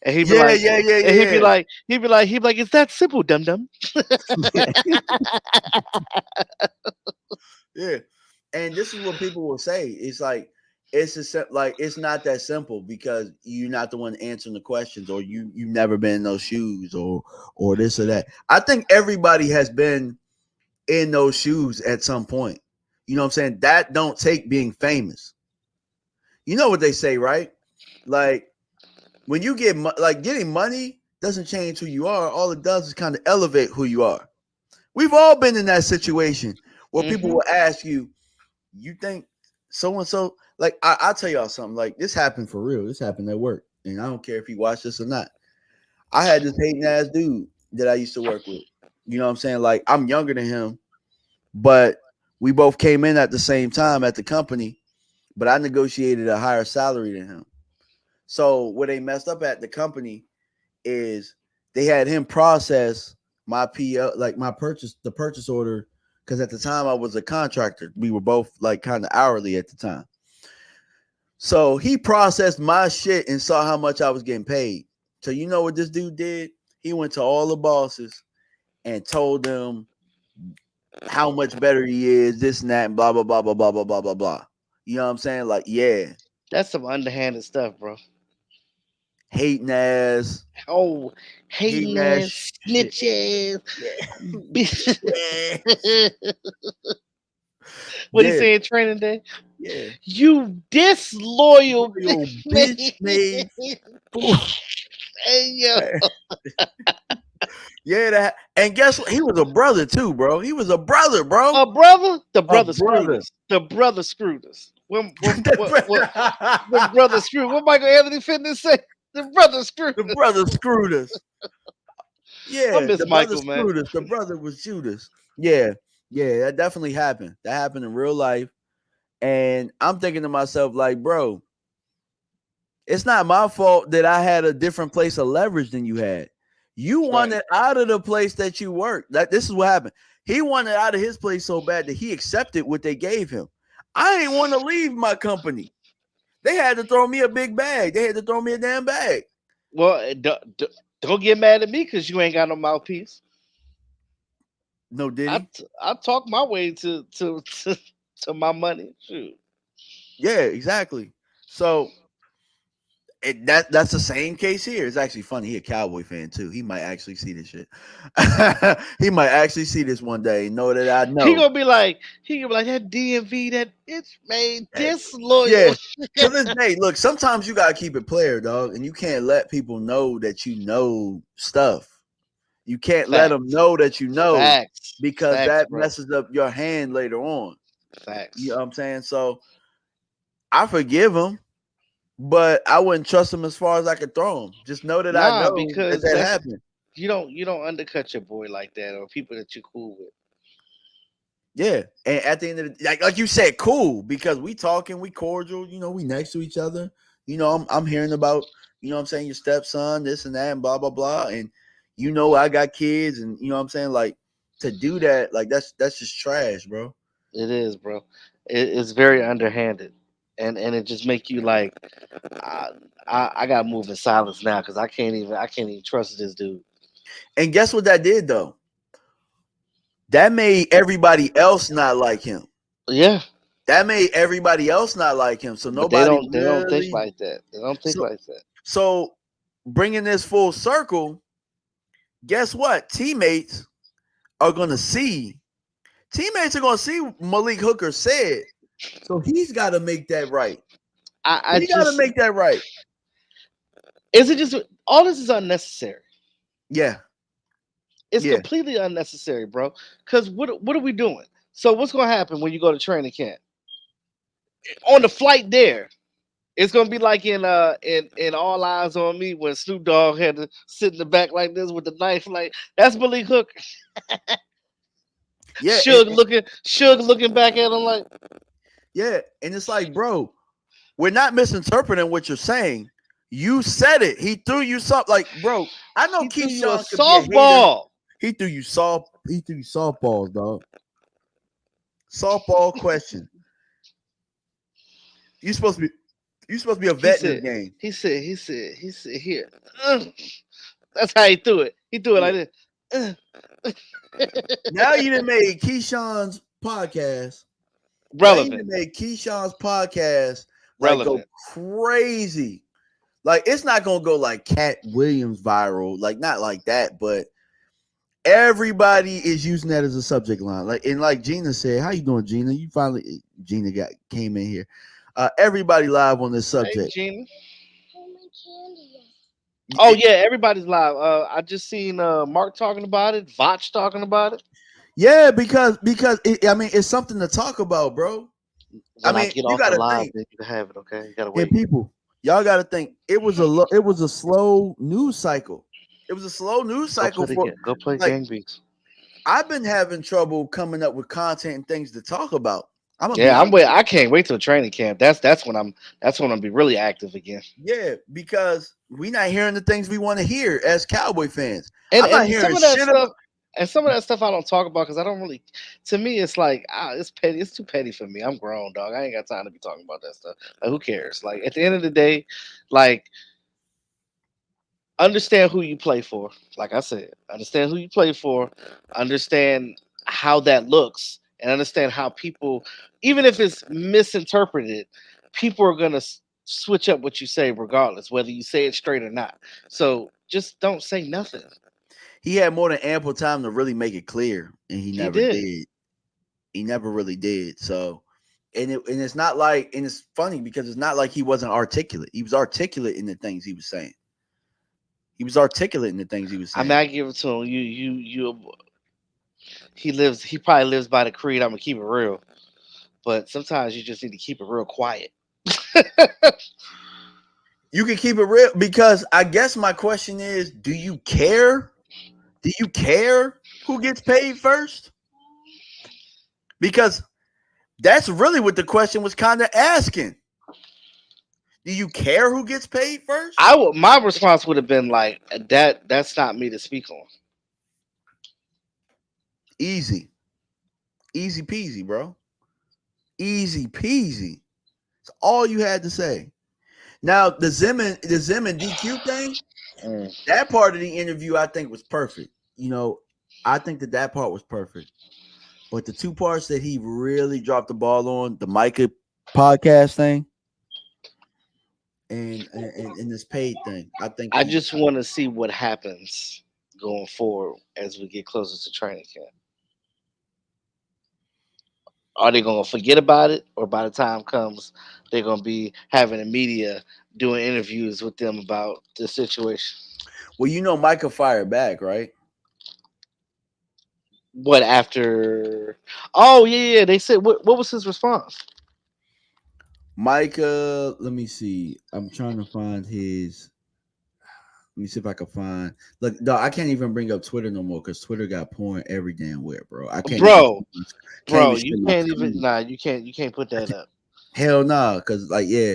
C: And he'd be
B: Yeah,
C: like,
B: yeah, yeah,
C: and he'd be
B: yeah.
C: like, it's that simple, dum dum.
B: Yeah. And this is what people will say. It's like it's not that simple because you're not the one answering the questions, or you've never been in those shoes, or this or that. I think everybody has been in those shoes at some point. You know what I'm saying? That don't take being famous. You know what they say, right? Like when you get like getting money doesn't change who you are. All it does is kind of elevate who you are. We've all been in that situation where people will ask you, you think so and so, like I'll tell y'all something, like this happened for real. This happened at work. And I don't care if you watch this or not. I had this hating ass dude that I used to work with. You know what I'm saying? Like I'm younger than him, but we both came in at the same time at the company, but I negotiated a higher salary than him. So what they messed up at the company is they had him process my PO, like the purchase order, because at the time I was a contractor. We were both like kind of hourly at the time. So he processed my shit and saw how much I was getting paid. So you know what this dude did? He went to all the bosses and told them how much better he is, this and that, and blah, blah, blah, blah, blah, blah, blah, blah, blah. You know what I'm saying? Like, yeah.
C: That's some underhanded stuff, bro.
B: Hating ass.
C: Oh, hating ass, snitches.
B: Yeah.
C: What he say in training day?
B: Yeah.
C: You disloyal
B: bitch made.
C: Hey, yo.
B: Yeah, and guess what? He was a brother too, bro. He was a brother, bro.
C: A brother? The brother screwed us. The brother screwed us. What brother screwed? What Michael Anthony Fitness say? The brother screwed us.
B: The brother screwed us. Yeah,
C: I miss
B: the
C: Michael,
B: brother screwed us. The brother was Judas. Yeah, that definitely happened. That happened in real life. And I'm thinking to myself, like, bro, it's not my fault that I had a different place of leverage than you had. You wanted out of the place that you worked. This is what happened. He wanted out of his place so bad that he accepted what they gave him. I ain't want to leave my company. They had to throw me a big bag. They had to throw me a damn bag.
C: Well, don't get mad at me because you ain't got no mouthpiece.
B: No, did he?
C: I talk my way to my money. Shoot. Yeah,
B: exactly. So that's the same case here. It's actually funny. He a Cowboy fan too. He might actually see this shit. He might actually see this one day and know that I know.
C: He gonna be like that DMV, that it's made disloyal.
B: Yeah. To this day, look, sometimes you gotta keep it player, dog, and you can't let people know that you know stuff. You can't let them know that you know, because that messes up your hand later on.
C: Facts.
B: You know what I'm saying? So I forgive him, but I wouldn't trust him as far as I could throw him. Just know that I know because that happened.
C: You don't undercut your boy like that, or people that you're cool with.
B: Yeah, and at the end of the day, like you said, cool, because we talking, we cordial, you know, we next to each other. You know, I'm hearing about, you know what I'm saying, your stepson, this and that, and blah, blah, blah. And you know, I got kids, and you know what I'm saying? Like, to do that, like that's just trash, bro.
C: It is, bro. It's very underhanded. And it just make you like, I gotta move in silence now because I can't even trust this dude.
B: And guess what that did though? That made everybody else not like him.
C: Yeah.
B: That made everybody else not like him. So nobody
C: they don't think like that. They don't think like that.
B: So bringing this full circle, guess what? Teammates are gonna see. Teammates are gonna see Malik Hooker said. So he's got to make that right. He got to make that right.
C: Is it just all this is unnecessary?
B: Yeah,
C: it's completely unnecessary, bro. Because what are we doing? So what's gonna happen when you go to training camp? On the flight there, it's gonna be like in All Eyes on Me when Snoop Dogg had to sit in the back like this with the knife. Like that's Malik Hooker.
B: Yeah,
C: Suge looking back at him like.
B: Yeah, and it's like, bro, we're not misinterpreting what you're saying. You said it. He threw you something. Like, bro, I know Keyshawn could
C: softball.
B: He threw you softballs, dog. Softball question. You supposed to You supposed to be a vet in this
C: said,
B: game.
C: he said, here. That's how he threw it. He threw it like this.
B: Now you done made Keyshawn's podcast. Now you done
C: Relevant.
B: made Keyshawn's podcast like go
C: Relevant.
B: crazy. Like it's not gonna go like Cat Williams viral, like not like that, but everybody is using that as a subject line. Like Gina said, how you doing, Gina? Gina came in here. Everybody live on this
C: Hey,
B: subject.
C: Gina.
E: Give me candy.
C: Oh yeah, everybody's live. I just seen Mark talking about it, Vach talking about it.
B: Yeah, because it's something to talk about, bro.
C: When I
B: mean,
C: get
B: you
C: off the
B: gotta
C: live,
B: think.
C: then you can have it. Okay, you gotta
B: And
C: wait.
B: people, y'all gotta think. It was a slow news cycle. It was a slow news cycle
C: Go play
B: like,
C: Gang Beats.
B: I've been having trouble coming up with content and things to talk about.
C: I can't wait till training camp. That's when I'm be really active again.
B: Yeah, because we're not hearing the things we want to hear as Cowboy fans.
C: And,
B: I'm not
C: and
B: hearing
C: some of that
B: shit
C: stuff,
B: about.
C: and some of that stuff I don't talk about because I don't really. To me, it's like it's petty. It's too petty for me. I'm grown, dog. I ain't got time to be talking about that stuff. Like, who cares? Like at the end of the day, like understand who you play for. Like I said, understand who you play for. Understand how that looks, and understand how people, even if it's misinterpreted, people are gonna switch up what you say regardless, whether you say it straight or not. So just don't say nothing.
B: He had more than ample time to really make it clear, and he never
C: did.
B: did. He never really did. So, and it's not like, and it's funny because it's not like he wasn't articulate. He was articulate in the things he was saying. He was articulate in the things he was
C: I
B: saying.
C: mean, I give it to him. He probably lives by the creed. I'm gonna keep it real, but sometimes you just need to keep it real quiet.
B: You can keep it real because I guess my question is, do you care? Do you care who gets paid first? Because that's really what the question was kind of asking. Do you care who gets paid first?
C: My response would have been like that. That's not me to speak on.
B: Easy peasy, bro. Easy peasy. That's all you had to say. Now the Zim and DQ thing, that part of the interview I think was perfect. I think that part was perfect. But the two parts that he really dropped the ball on, the Micah podcast thing and this paid thing, I think
C: I just want to see what happens going forward as we get closer to training camp. Are they going to forget about it, or by the time comes, they're going to be having the media doing interviews with them about the situation?
B: Well, Micah fired back, right?
C: What after? Oh yeah. They said what was his response?
B: Micah, let me see. I'm trying to find his. Let me see if I can find. Look, no, I can't even bring up Twitter no more because Twitter got porn every damn where, bro. I can't.
C: Bro,
B: You
C: you can't put that up.
B: Hell nah, because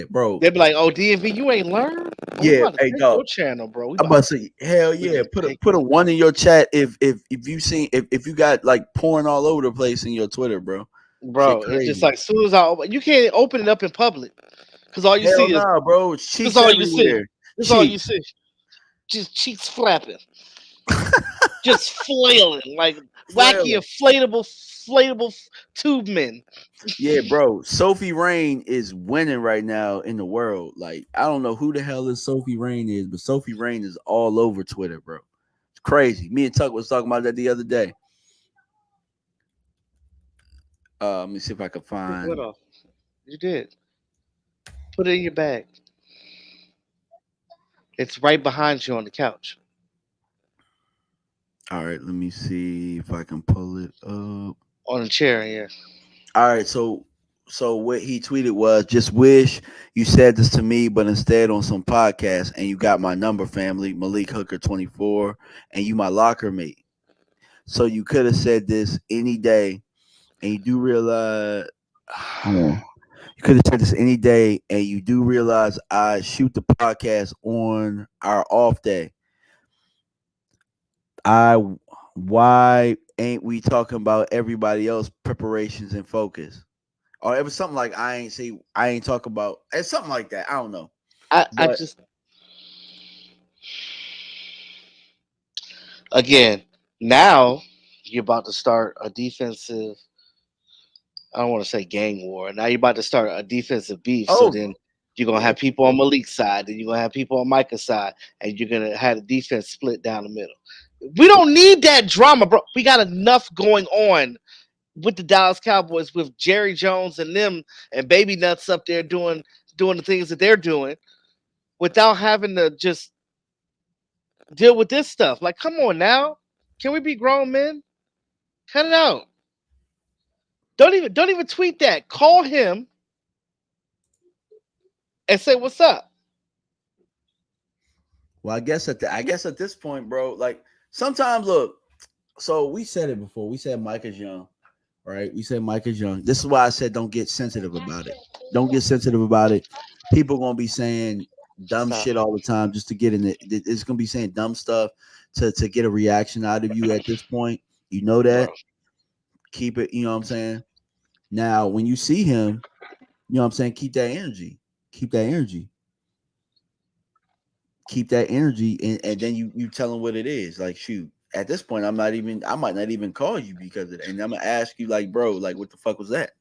B: bro.
C: They'd be like, "Oh, DMV, you ain't learned."
B: Yeah, hey dog.
C: Your channel, bro.
B: I'm about to say, hell yeah. Put a one in your chat if you got like porn all over the place in your Twitter, bro.
C: Bro, it's just like as soon as you can't open it up in public because all you see is
B: bro. It's cheeks
C: that's all
B: everywhere.
C: you see. That's all you see. Just cheeks flapping, just flailing like wacky inflatable tube men.
B: Yeah, bro. Sophie Rain is winning right now in the world. Like, I don't know who the hell this Sophie Rain is, but Sophie Rain is all over Twitter, bro. It's crazy. Me and Tuck was talking about that the other day. Let me see if I can find.
C: What off? You did. Put it in your bag. It's right behind you on the couch.
B: All right, let me see if I can pull it up.
C: On the chair, yeah.
B: All right, so what he tweeted was, just wish you said this to me, but instead on some podcast, and you got my number, family, Malik Hooker 24, and you my locker mate. So you could have said this any day, and you do realize you could have said this any day, and you do realize I shoot the podcast on our off day. Why ain't we talking about everybody else preparations and focus? or it was something like I ain't talk about. It's something like that. I don't know.
C: I
B: But
C: just again now you're about to start a defensive. I don't want to say gang war. Now you're about to start a defensive beef. So
B: oh
C: then you're gonna
B: yeah,
C: have people on Malik's side, and you're gonna have people on Micah's side, and you're gonna have the defense split down the middle. We don't need that drama, bro. We got enough going on with the Dallas Cowboys with Jerry Jones and them and Baby Nuts up there doing the things that they're doing without having to just deal with this stuff. Like, come on now. Can we be grown men? Cut it out. Don't even tweet that. Call him and say what's up.
B: well, I guess at this point, bro, like sometimes look, so we said it before. We said Mike is young, right? We said Mike is young. This is why I said don't get sensitive about it. Don't get sensitive about it. People gonna be saying dumb
C: Stop.
B: shit all the time just to get in it. It's gonna be saying dumb stuff to get a reaction out of you at this point. You know that.
C: Bro.
B: Keep it, you know what I'm saying? Now, when you see him, you know what I'm saying, keep that energy. Keep that energy. Keep that energy and then you tell him what it is. Like, shoot, at this point, I might not even call you because of it. And I'm gonna ask you, like, bro, like, what the fuck was that?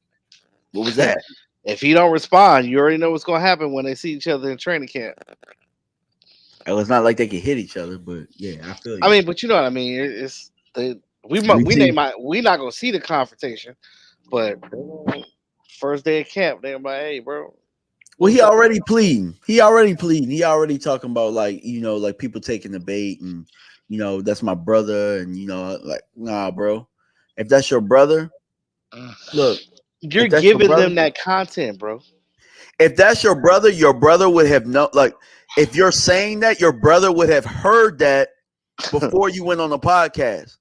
B: What was that?
C: If he don't respond, you already know what's gonna happen when they see each other in training camp.
B: Oh, it's not like they can hit each other, but yeah, I feel
C: I
B: you.
C: mean, but you know what I mean. It's the we we not gonna see the confrontation, but first day of camp, they're like, hey, bro.
B: Well, he
C: What's up?
B: already pleading. He already pleading. He already talking about like, you know, like people taking the bait and you know, that's my brother. And you know, like, nah, bro. If that's your brother, look,
C: You're
B: if that's your
C: giving
B: brother,
C: them that content, bro.
B: if that's your brother would have no like if you're saying that, your brother would have heard that before you went on the podcast.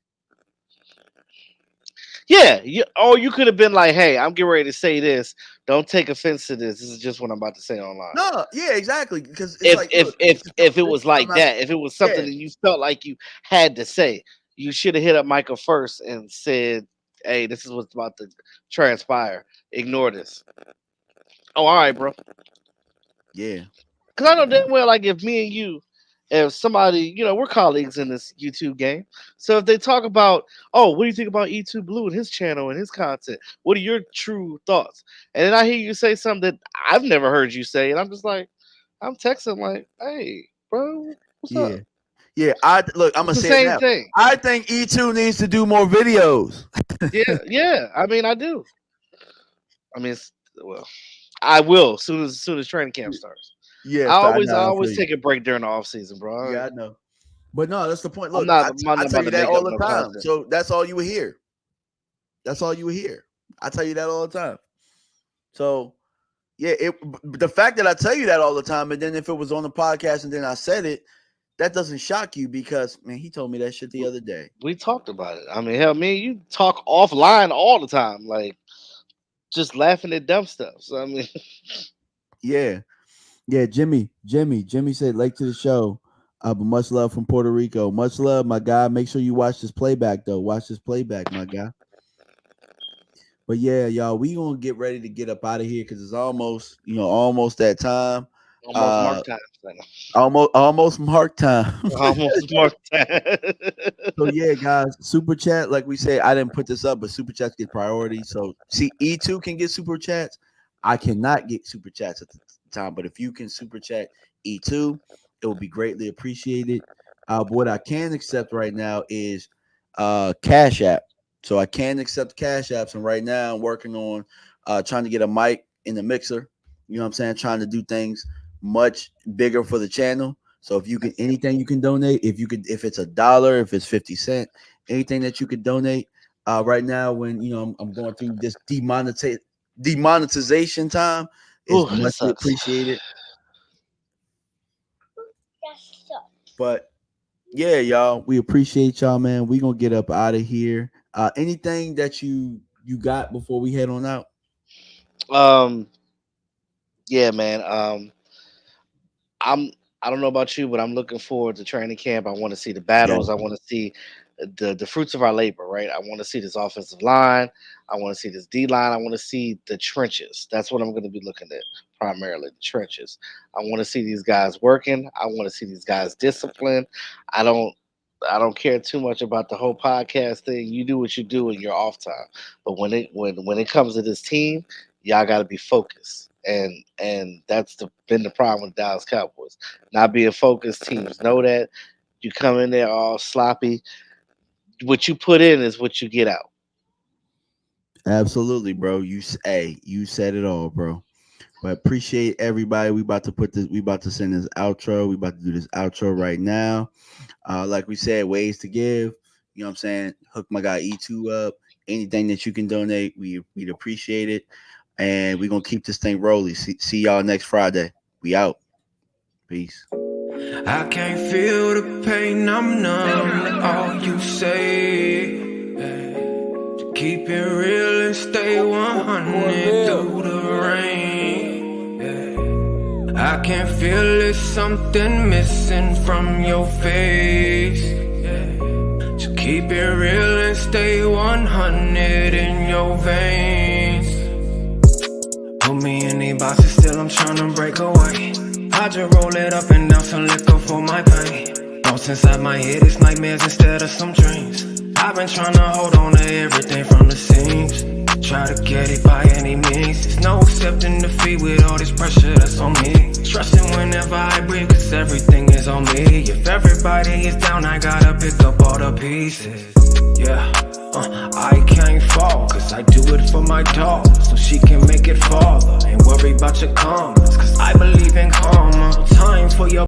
C: Yeah. You could have been like, hey, I'm getting ready to say this. Don't take offense to this. This is just what I'm about to say online.
B: No, yeah, exactly. Because it's
C: if
B: like,
C: if
B: look,
C: if if it
B: this
C: was
B: is
C: like
B: something
C: that, if it was something
B: yeah,
C: that you felt like you had to say, you should have hit up Micah first and said, "Hey, this is what's about to transpire. Ignore this." Oh, all right, bro.
B: yeah,
C: Because I know damn well, like if me and you, if somebody, we're colleagues in this YouTube game. So if they talk about, oh, what do you think about E2 BLU and his channel and his content? What are your true thoughts? And then I hear you say something that I've never heard you say, and I'm just like, I'm texting like, hey, bro, what's
B: yeah,
C: up?
B: yeah. I look, I'm
C: It's
B: gonna
C: the
B: say it
C: same
B: now.
C: thing.
B: I think E2 needs to do more videos.
C: Yeah, yeah. I mean, I do. I mean, well, I will as soon as training camp starts. I
B: Yes, I
C: always I
B: know. I feel
C: always
B: you.
C: take a break during the off season, bro.
B: Yeah, I know. But no, that's the point.
C: I'm
B: Look,
C: not I'm not
B: I tell
C: about
B: you
C: to
B: that
C: make
B: all
C: up
B: the
C: no
B: time.
C: content.
B: So that's all you would hear. That's all you would hear. I tell you that all the time. So yeah, the fact that I tell you that all the time, and then if it was on the podcast and then I said it, that doesn't shock you because man, he told me that shit the other day.
C: We talked about it. I mean, hell, me and you talk offline all the time, like just laughing at dumb stuff. So I mean,
B: Yeah, yeah. Jimmy said late to the show. But much love from Puerto Rico. Much love, my guy. Make sure you watch this playback though. Watch this playback, my guy. But yeah, y'all, we gonna get ready to get up out of here because it's almost, almost that time.
C: almost mark time.
B: Almost mark time.
C: Almost mark time.
B: So yeah, guys, super chat. Like we said, I didn't put this up, but super chats get priority. So see, E2 can get super chats. I cannot get super chats at the time, but if you can super chat E2, it will be greatly appreciated. But what I can accept right now is Cash App. So I can accept Cash Apps, and right now I'm working on trying to get a mic in the mixer. You know what I'm saying? Trying to do things much bigger for the channel. So if you can anything you can donate, if it's $1, if it's 50 cents, anything that you could donate. Right now, when I'm going through this demonetization time, is
C: Ooh, that
B: muchly
C: sucks.
B: appreciated.
E: That's so.
B: But yeah, y'all, we appreciate y'all, man. We gonna get up out of here. Anything that you got before we head on out?
C: Um, yeah, man. I'm I don't know about you, but I'm looking forward to training camp. I want to see the
B: Yeah,
C: battles. I want to see the fruits of our labor, right? I want to see this offensive line. I want to see this D line. I want to see the trenches. That's what I'm going to be looking at primarily, the trenches. I want to see these guys working. I want to see these guys disciplined. I don't care too much about the whole podcast thing. You do what you do in your off time. But when it comes to this team, y'all got to be focused. And that's been the problem with Dallas Cowboys. Not being focused. Teams know that. You come in there all sloppy. What you put in is what you get out.
B: Absolutely, bro. You said it all, bro. But appreciate everybody. We about to send this outro. We about to do this outro right now. Like we said, ways to give. You know what I'm saying? Hook my guy E2 up. Anything that you can donate, we'd appreciate it. And we're gonna keep this thing rolling. See y'all next Friday. We out. Peace.
A: I can't feel the pain, I'm numb to all you say. To keep it real and stay 100 through the rain. I can feel there's something missing from your face. To keep it real and stay 100 in your veins. Put me in these boxes, still I'm trying to break away. I just roll it up and down some liquor for my pain. Thoughts inside my head, it's nightmares instead of some dreams. I've been trying to hold on to everything from the seams. Try to get it by any means. There's no accepting defeat with all this pressure that's on me. Trusting whenever I breathe, cause everything is on me. If everybody is down, I gotta pick up all the pieces. Yeah, I can't fall, cause I do it for my dog, so she can make it fall. Ain't worry about your comments, cause I believe in karma. Time for your